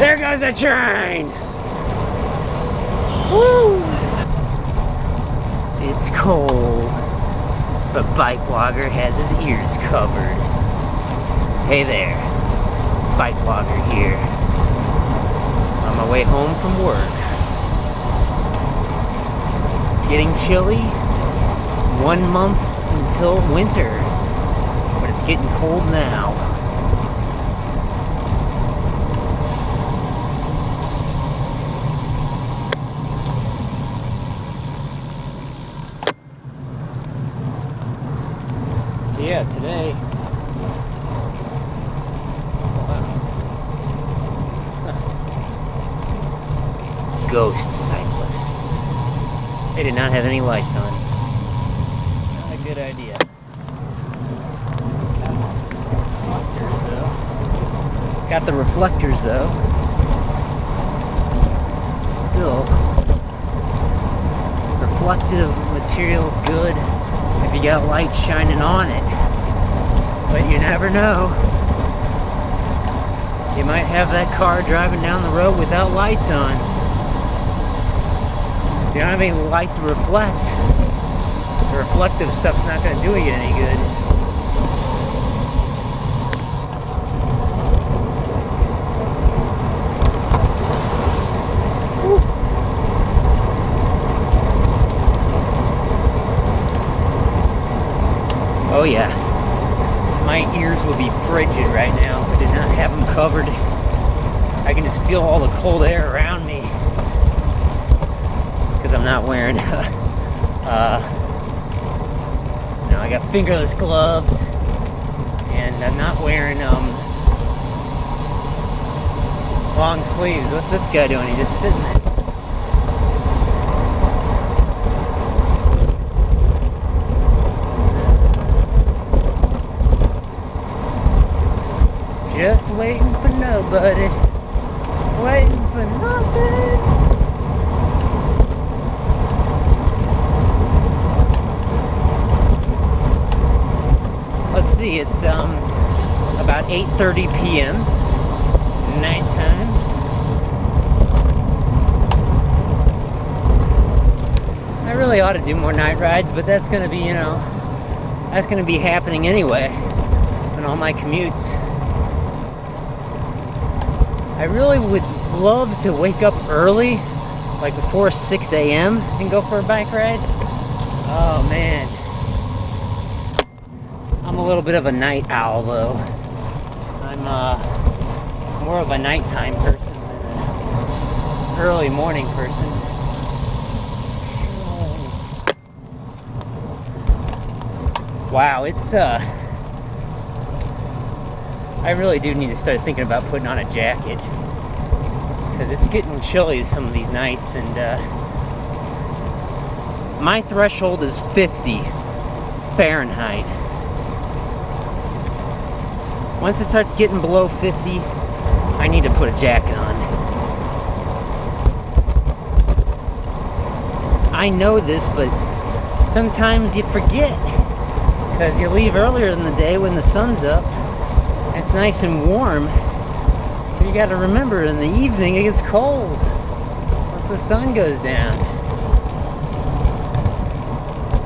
There goes the train! Woo! It's cold, but BikeBlogger has his ears covered. Hey there, BikeBlogger here. On my way home from work. It's getting chilly. 1 month until winter, but it's getting cold now. So yeah, today, ghost cyclist. They did not have any lights on. Not a good idea. Got the reflectors though. Still, reflective material's good if you got light shining on it. But you never know. You might have that car driving down the road without lights on. If you don't have any light to reflect, the reflective stuff's not going to do you any good. Oh yeah, my ears will be frigid right now if I did not have them covered. I can just feel all the cold air around me because I'm not wearing I got fingerless gloves, and I'm not wearing long sleeves. What's this guy doing? He's just sitting there. Just waiting for nobody, waiting for nothing. Let's see, it's about 8:30 p.m. nighttime. I really ought to do more night rides, but that's gonna be, that's gonna be happening anyway on all my commutes. I really would love to wake up early, like before 6 a.m. and go for a bike ride. Oh man. I'm a little bit of a night owl though. I'm more of a nighttime person than an early morning person. Wow, it's I really do need to start thinking about putting on a jacket, because it's getting chilly some of these nights, and my threshold is 50 Fahrenheit. Once it starts getting below 50, I need to put a jacket on. I know this, but sometimes you forget, because you leave earlier in the day when the sun's up. It's nice and warm. You gotta remember, in the evening it gets cold once the sun goes down.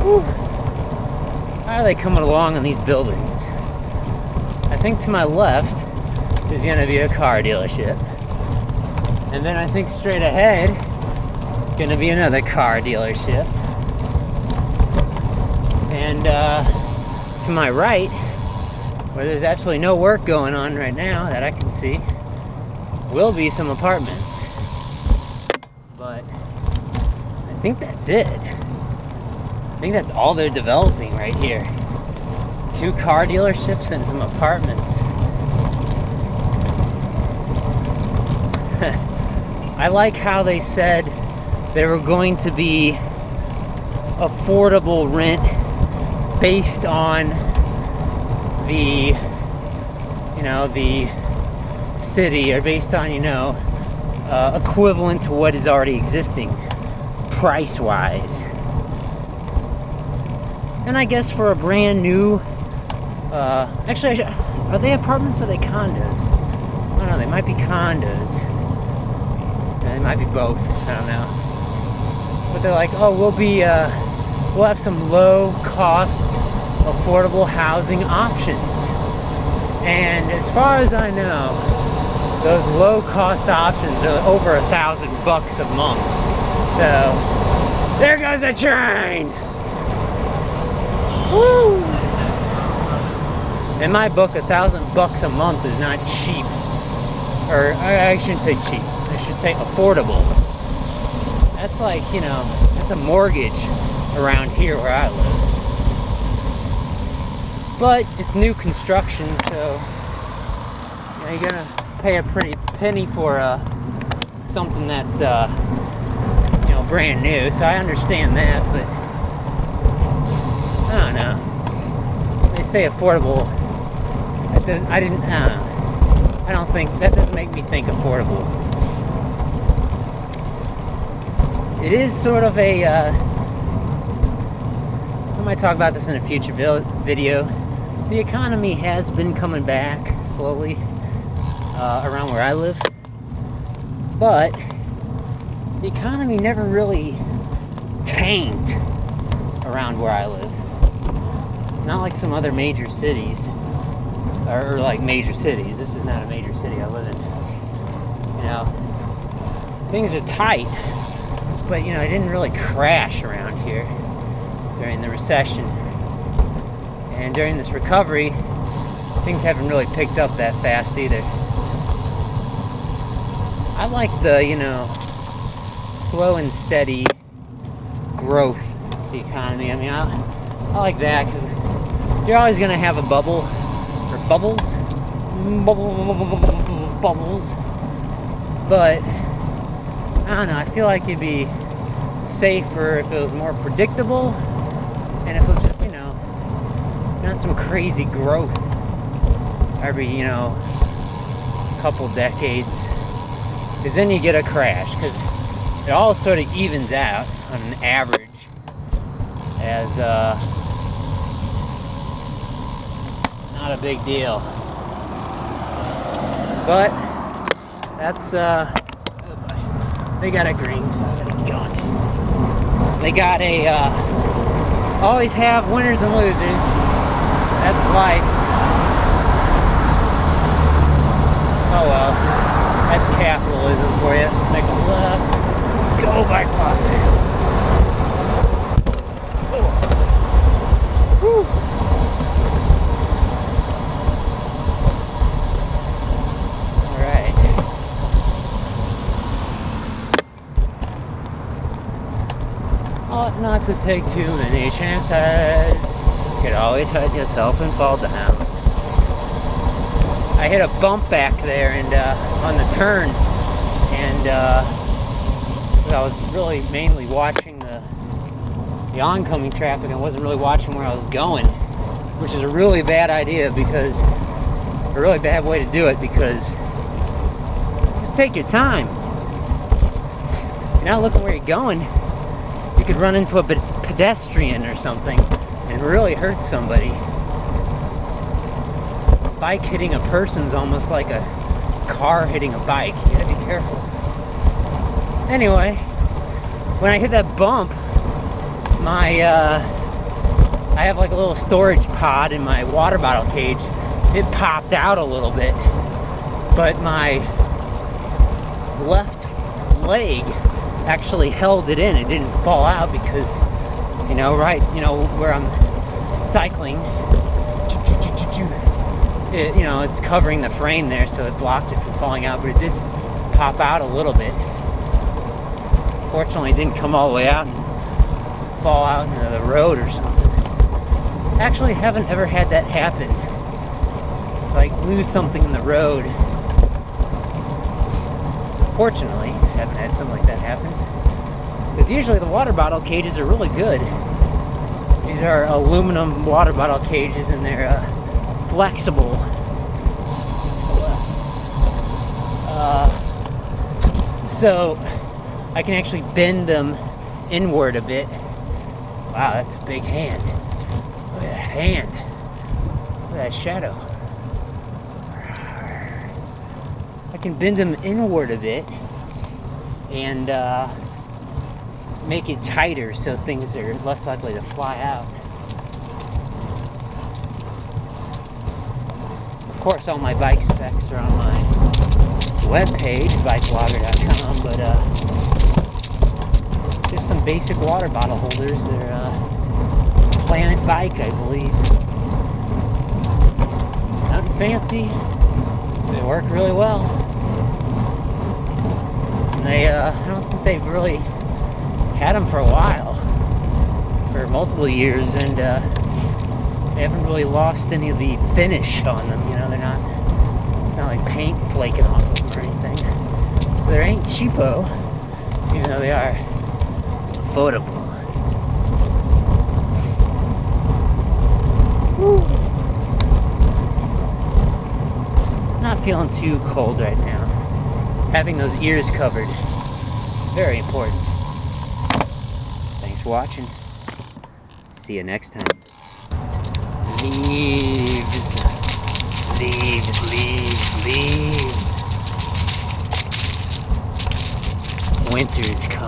Whew. How are they coming along on these buildings? I think to my left is gonna be a car dealership. And then I think straight ahead is gonna be another car dealership. And to my right, where there's absolutely no work going on right now that I can see, will be some apartments. But I think that's it. I think that's all they're developing right here. 2 car dealerships and some apartments. I like how they said they were going to be affordable rent based on the the city, or based on equivalent to what is already existing price wise. And I guess for a brand new actually, are they apartments or are they condos? I don't know, they might be condos. It might be both, I don't know. But they're like, oh, we'll have some low cost, affordable housing options. And as far as I know, those low cost options are over $1,000 a month. So, there goes a train! Woo! In my book, $1,000 a month is not cheap. Or, I shouldn't say cheap. I should say affordable. That's like, you know, that's a mortgage around here where I live. But it's new construction, so you know, you're gonna pay a pretty penny for something that's you know, brand new. So I understand that, but I don't know. They say affordable. I don't think that doesn't make me think affordable. It is sort of a. I might talk about this in a future video. The economy has been coming back slowly around where I live, but the economy never really tanked around where I live. Not like some other major cities, or like major cities. This is not a major city I live in. You know, things are tight, but you know, it didn't really crash around here during the recession. And during this recovery, things haven't really picked up that fast either. I like the, you know, slow and steady growth of the economy. I mean, I like that because you're always going to have a bubble, or bubbles, bubbles. But I don't know, I feel like it'd be safer if it was more predictable, and if it was just, you know, not some crazy growth every, you know, couple decades, because then you get a crash, because it all sort of evens out on an average as not a big deal. But that's they got a green, so I gotta get going. They got a always have winners and losers. That's life. Oh well, that's capitalism for you. Let's make a left. Go, BikeBlogger. Woo. Alright. Ought not to take too many chances. You could always hurt yourself and fall down. I hit a bump back there and on the turn, and I was really mainly watching the oncoming traffic. I wasn't really watching where I was going, which is a really bad idea, because a really bad way to do it, because just take your time. You're not looking where you're going. You could run into a pedestrian or something and really hurt somebody. A bike hitting a person is almost like a car hitting a bike. You gotta be careful. Anyway, when I hit that bump, my I have like a little storage pod in my water bottle cage. It popped out a little bit, but my left leg actually held it in. It didn't fall out because, you know, where I'm cycling, it, you know, it's covering the frame there, so it blocked it from falling out, but it did pop out a little bit. Fortunately, it didn't come all the way out and fall out into the road or something. Actually, haven't ever had that happen. Like, lose something in the road. Fortunately, haven't had something like that happen. Because usually the water bottle cages are really good. These are aluminum water bottle cages, and they're flexible. So I can actually bend them inward a bit. Wow, that's a big hand. Look at that hand. Look at that shadow. I can bend them inward a bit, and make it tighter so things are less likely to fly out. Of course, all my bike specs are on my webpage, BikeBlogger.com, but just some basic water bottle holders. They're Planet Bike, I believe. Nothing fancy. They work really well. And they, I don't think they've really had them for a while, for multiple years, and they haven't really lost any of the finish on them. You know, they're not. It's not like paint flaking off of them or anything. So they ain't cheapo, even though they are affordable. Woo. Not feeling too cold right now. Having those ears covered, very important. Thanks for watching. See you next time. Leaves, leaves, leaves, leaves. Winter is coming.